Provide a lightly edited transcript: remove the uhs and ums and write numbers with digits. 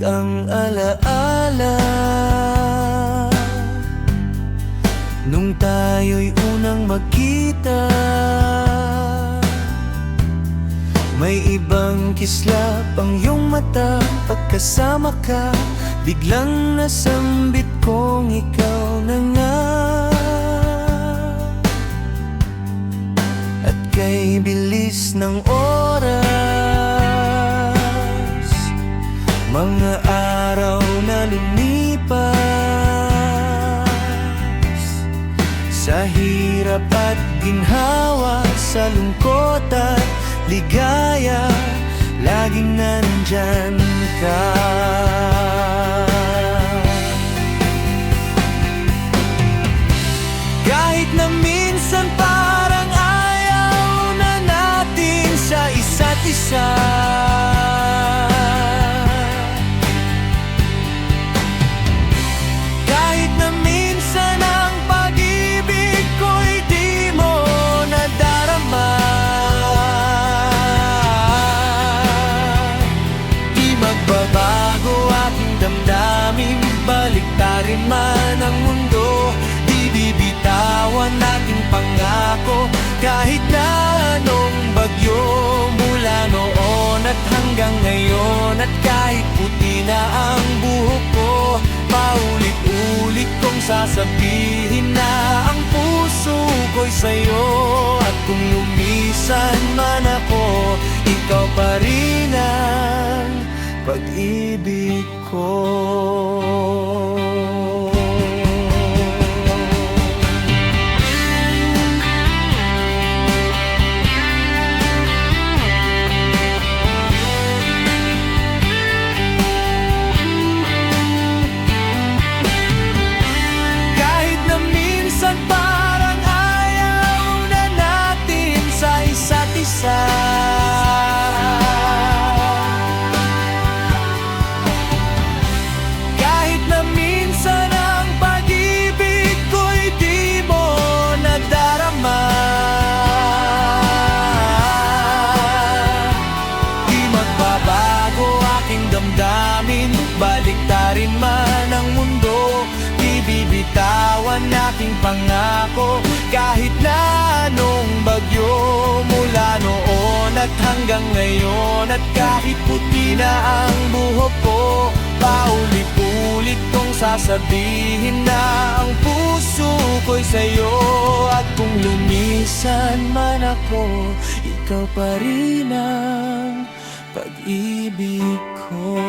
ang alaala nung tayo'y unang magkita. May ibang kislap ang iyong mata pagkasama ka. Biglang nasambit kong ikaw na nga. At kay bilis ng oras, mga araw na lumipas, sa hirap at ginhawa, sa lungkot at ligaya, laging nandyan ka. Kahit na minsan parang ayaw na natin sa isa't isa, kahit na minsan ang pag-ibig ko'y di mo nadarama, di magbabago aking damdamin, baliktarin man ang mundo, di bibitawan ating pangako. Kahit na anong bagyo mula noon at hanggang ngayon, at kahit puti na ang buhok ko, paulit-ulit kong sasabihin na ang puso ko'y sa'yo. At kung lumisan man ako, ikaw pa rin ang pag-ibig ko. Kahit na minsan ang pag-ibig ko'y di mo nadarama, di magbabago aking damdamin, baliktarin man ang mundo, di bibitawan aking pangako. Kahit na anong bagyo mula noon at hanggang ngayon, at kahit puti na ang buhok ko, paulit-ulit kong sasabihin na ang puso ko'y sa'yo. At kung lumisan man ako, ikaw pa rin ang pag-ibig ko.